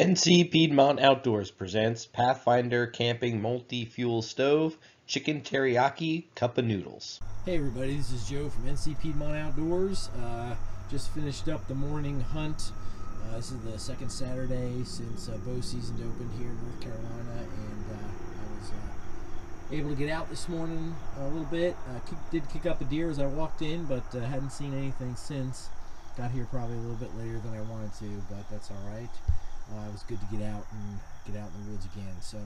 NC Piedmont Outdoors presents Pathfinder Camping Multi-Fuel Stove, Chicken Teriyaki, Cup of Noodles. Hey everybody, this is Joe from NC Piedmont Outdoors. Just finished up the morning hunt. This is the second Saturday since bow season opened here in North Carolina, and I was able to get out this morning a little bit. Did kick up a deer as I walked in, but hadn't seen anything since. Got here probably a little bit later than I wanted to, but that's all right. It was good to get out in the woods again. So,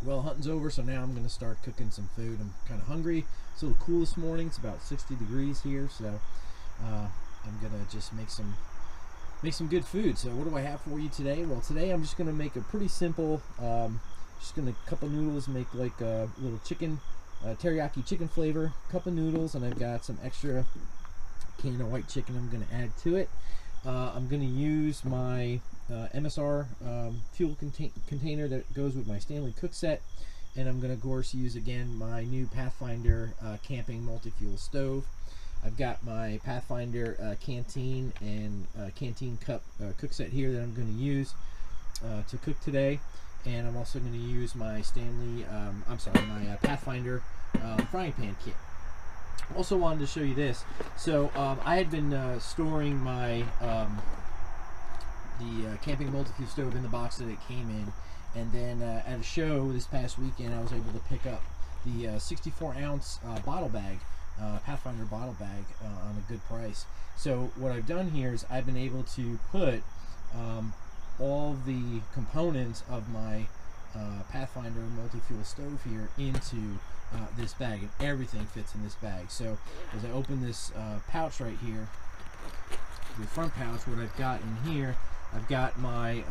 well, hunting's over, so now I'm going to start cooking some food. I'm kind of hungry. It's a little cool this morning. It's about 60 degrees here, so I'm going to just make some good food. So what do I have for you today? Well, today I'm just going to make a pretty simple, just going to cup of noodles, make like a little chicken, teriyaki chicken flavor, cup of noodles, and I've got some extra can of white chicken I'm going to add to it. I'm going to use my MSR fuel container that goes with my Stanley cook set, and I'm going to of course use again my new Pathfinder camping multi-fuel stove. I've got my Pathfinder canteen and canteen cup cook set here that I'm going to use to cook today, and I'm also going to use my my Pathfinder frying pan kit. Also wanted to show you this. So I had been storing my the camping multi-fuel stove in the box that it came in, and then at a show this past weekend I was able to pick up the 64-ounce bottle bag, Pathfinder bottle bag, on a good price. So what I've done here is I've been able to put all the components of my Pathfinder multi-fuel stove here into this bag, and everything fits in this bag. So as I open this pouch right here, the front pouch, what I've got in here, I've got my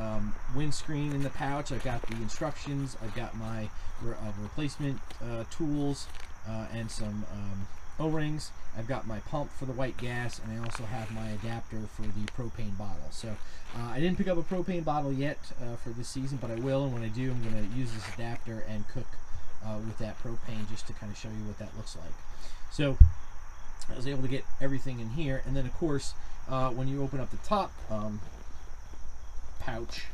windscreen in the pouch, I've got the instructions, I've got my replacement tools and some O-rings, I've got my pump for the white gas, and I also have my adapter for the propane bottle. So I didn't pick up a propane bottle yet for this season, but I will, and when I do, I'm going to use this adapter and cook with that propane, just to kind of show you what that looks like. So I was able to get everything in here, and then of course when you open up the top pouch,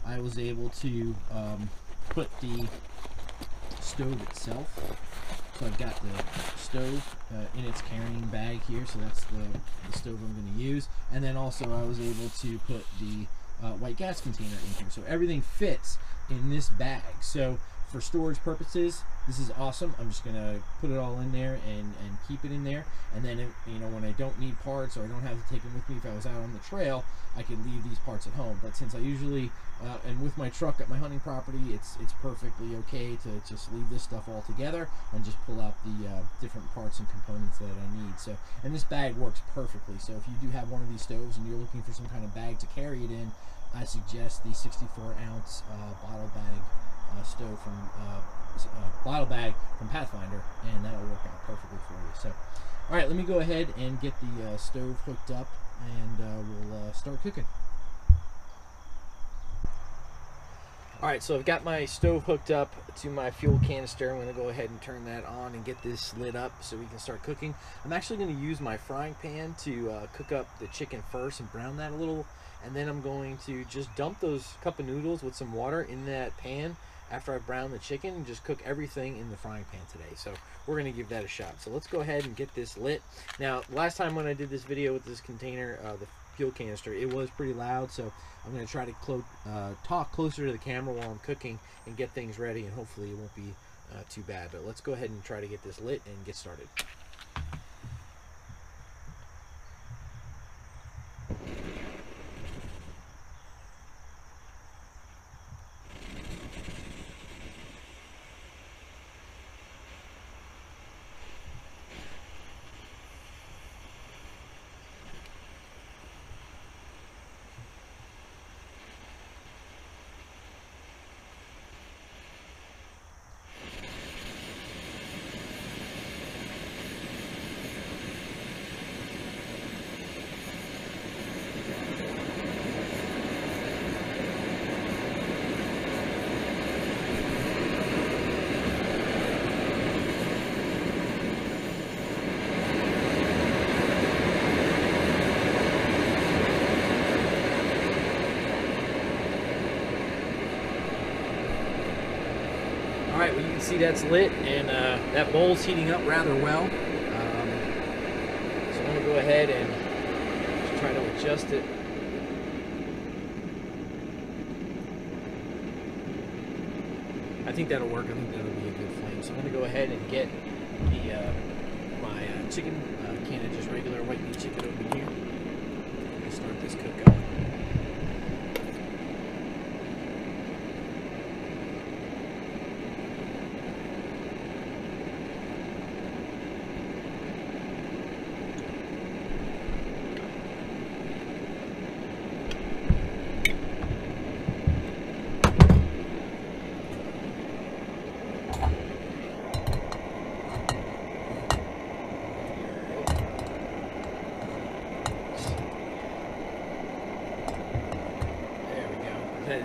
I was able to put the stove itself. So I've got the stove in its carrying bag here, so that's the stove I'm going to use, and then also I was able to put the white gas container in here. So everything fits in this bag. So for storage purposes, this is awesome. I'm just gonna put it all in there and keep it in there, and then when I don't need parts, or I don't have to take them with me if I was out on the trail, I could leave these parts at home. But since I usually and with my truck at my hunting property, it's perfectly okay to just leave this stuff all together and just pull out the different parts and components that I need. So, and this bag works perfectly. So if you do have one of these stoves and you're looking for some kind of bag to carry it in, I suggest the 64-ounce bottle bag stove from bottle bag from Pathfinder, and that'll work out perfectly for you. So, all right, let me go ahead and get the stove hooked up, and we'll start cooking. All right, so I've got my stove hooked up to my fuel canister. I'm going to go ahead and turn that on and get this lit up so we can start cooking. I'm actually going to use my frying pan to cook up the chicken first and brown that a little, and then I'm going to just dump those cup of noodles with some water in that pan after I brown the chicken, and just cook everything in the frying pan today. So we're going to give that a shot. So let's go ahead and get this lit. Now, last time when I did this video with this container, the fuel canister, it was pretty loud, so I'm going to try to talk closer to the camera while I'm cooking and get things ready, and hopefully it won't be too bad. But let's go ahead and try to get this lit and get started. Alright, well you can see that's lit, and that bowl's heating up rather well. So I'm going to go ahead and just try to adjust it. I think that'll work. I think that'll be a good flame. So I'm going to go ahead and get the my chicken, can of just regular white meat chicken over here. And start this cook going.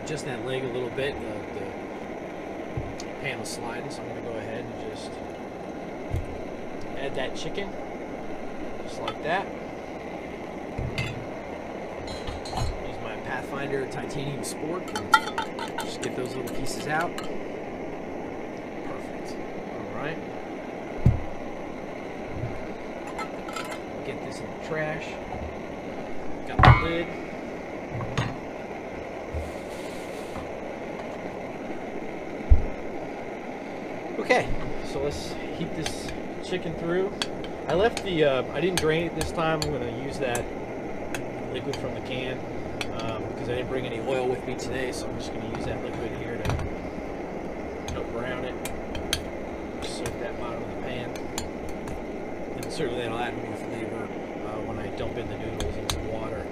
Adjust that leg a little bit. The pan is sliding, so I'm going to go ahead and just add that chicken, just like that. Use my Pathfinder titanium spork and just get those little pieces out. Perfect. All right. Get this in the trash. Got the lid. Okay, so let's heat this chicken through. I left the, I didn't drain it this time. I'm going to use that liquid from the can because I didn't bring any oil with me today, so I'm just going to use that liquid here to help brown it. Soak that bottom of the pan. And certainly that'll add more flavor when I dump in the noodles into water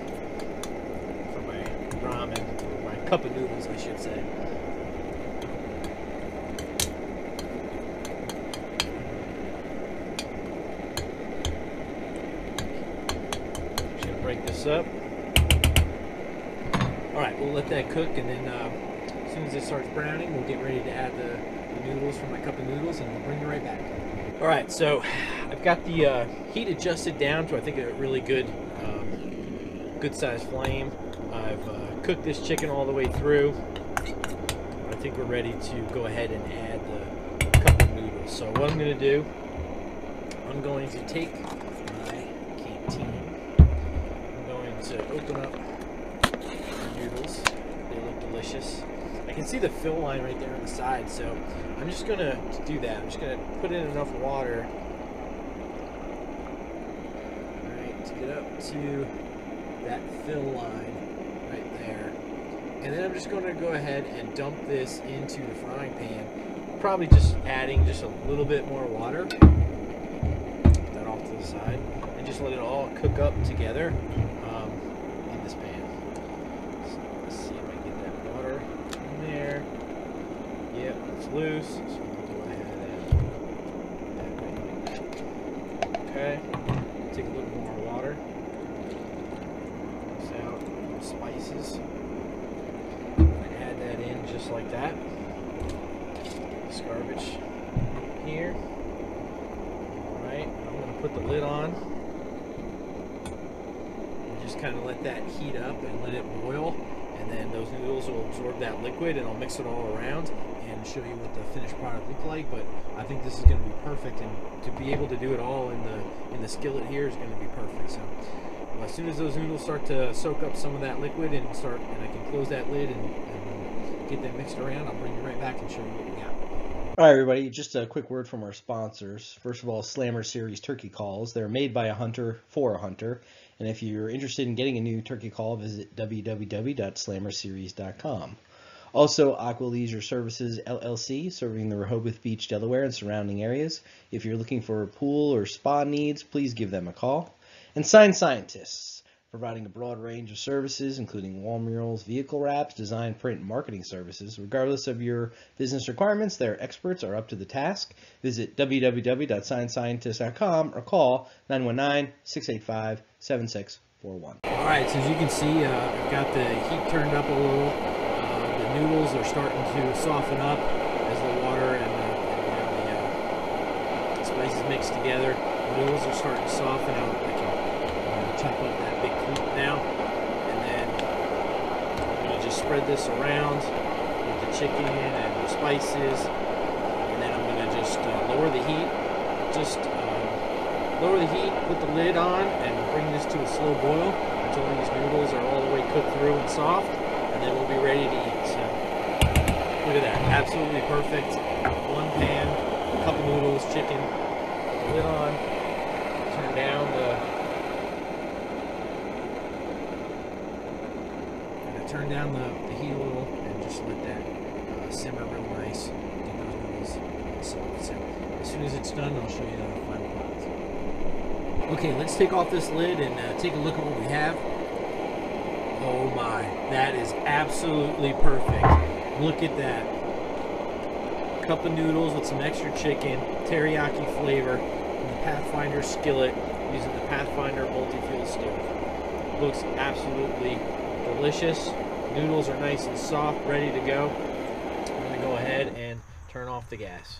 for my ramen, or my cup of noodles, I should say. Break this up. Alright, we'll let that cook, and then as soon as it starts browning, we'll get ready to add the noodles from my cup of noodles, and we'll bring you right back. Alright, so I've got the heat adjusted down to, I think, a really good good sized flame. I've cooked this chicken all the way through. I think we're ready to go ahead and add the cup of noodles. So what I'm going to do, I'm going to take my canteen. To open up the noodles. They look delicious. I can see the fill line right there on the side, so I'm just going to do that. I'm just going to put in enough water, right, to get up to that fill line right there. And then I'm just going to go ahead and dump this into the frying pan, probably just adding just a little bit more water. Put that off to the side, and just let it all cook up together. In this pan. So let's see if I can get that water in there. Yep, it's loose. So we'll go ahead and okay. Take a little more water. Mix out spices. And add that in just like that. This garbage here. Alright, I'm going to put the lid on. Just kind of let that heat up and let it boil, and then those noodles will absorb that liquid, and I'll mix it all around and show you what the finished product look like. But I think this is going to be perfect, and to be able to do it all in the skillet here is going to be perfect. So as soon as those noodles start to soak up some of that liquid and I can close that lid and get them mixed around, I'll bring you right back and show you what we got. All right, everybody, just a quick word from our sponsors. First of all, Slammer Series Turkey Calls. They're made by a hunter for a hunter. And if you're interested in getting a new turkey call, visit www.slammerseries.com. Also, Aqua Leisure Services, LLC, serving the Rehoboth Beach, Delaware, and surrounding areas. If you're looking for pool or spa needs, please give them a call. And Sign Scientists, providing a broad range of services, including wall murals, vehicle wraps, design, print, and marketing services. Regardless of your business requirements, their experts are up to the task. Visit www.signscientists.com or call 919-685-7641. All right, so as you can see, I've got the heat turned up a little. The noodles are starting to soften up as the water and the spices mix together. The noodles are starting to soften out. I can chop up that big cube now, and then I'm going to just spread this around with the chicken and the spices. just lower the heat. Just lower the heat, put the lid on, and bring this to a slow boil until these noodles are all the way cooked through and soft, and then we'll be ready to eat. So look at that, absolutely perfect. One pan, a cup of noodles, chicken, put the lid on, turn down the heat a little, and just let that simmer real nice. Get those noodles soft. So as soon as it's done, I'll show you the final product. Okay, let's take off this lid and take a look at what we have. Oh my, that is absolutely perfect. Look at that. Cup of noodles with some extra chicken, teriyaki flavor, and the Pathfinder skillet using the Pathfinder multi-fuel stove. Looks absolutely delicious. Noodles are nice and soft, ready to go. I'm going to go ahead and turn off the gas.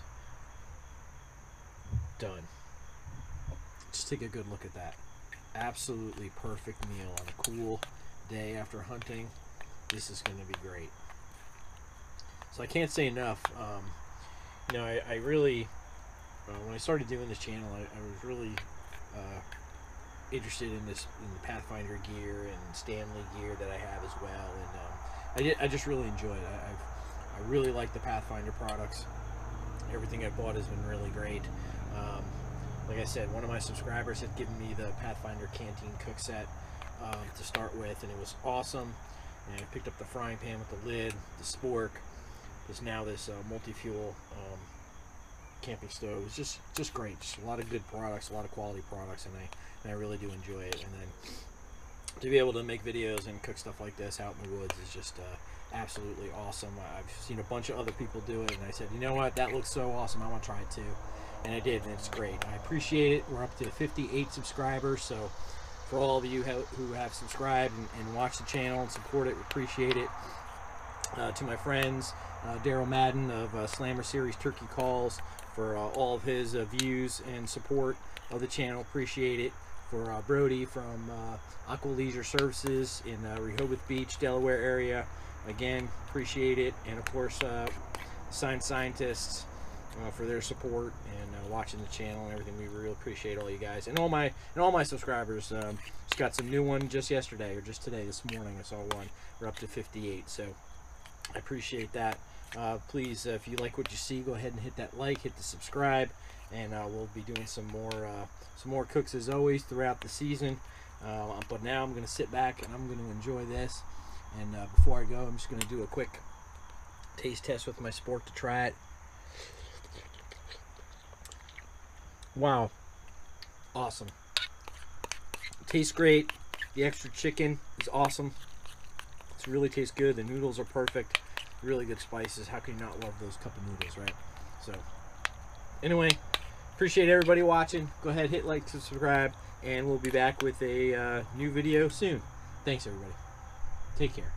Done. Just take a good look at that. Absolutely perfect meal on a cool day after hunting. This is going to be great. So I can't say enough. You know, I really, when I started doing this channel, I was really interested in the Pathfinder gear and Stanley gear that I have as well, and I just really enjoy it. I really like the Pathfinder products. Everything I've bought has been really great. Like I said, one of my subscribers had given me the Pathfinder Canteen cook set to start with, and it was awesome. And I picked up the frying pan with the lid, the spork. There's now this multi-fuel camping stove. It's just great. Just a lot of good products, a lot of quality products, and I really do enjoy it. And then to be able to make videos and cook stuff like this out in the woods is just absolutely awesome. I've seen a bunch of other people do it, and I said, you know what, that looks so awesome, I want to try it too. And I did, and it's great. I appreciate it. We're up to 58 subscribers, so for all of you who have subscribed and watched the channel and support it, we appreciate it. To my friends, Daryl Madden of Slammer Series Turkey Calls, for all of his views and support of the channel, appreciate it. For Brody from Aqua Leisure Services in Rehoboth Beach, Delaware area, again, appreciate it. And of course, Science Scientists for their support and watching the channel and everything. We really appreciate all you guys and all my subscribers. Just got some new one just yesterday, or just today, this morning. I saw one. We're up to 58, so I appreciate that. Please, if you like what you see, go ahead and hit that like, hit the subscribe, and we'll be doing some more cooks as always throughout the season. But now I'm going to sit back and I'm going to enjoy this. And before I go, I'm just going to do a quick taste test with my spork to try it. Wow, awesome. Tastes great. The extra chicken is awesome. It really tastes good. The noodles are perfect. Really good spices. How can you not love those cup of noodles, right? So anyway, appreciate everybody watching. Go ahead, hit like, subscribe, and we'll be back with a new video soon. Thanks, everybody. Take care.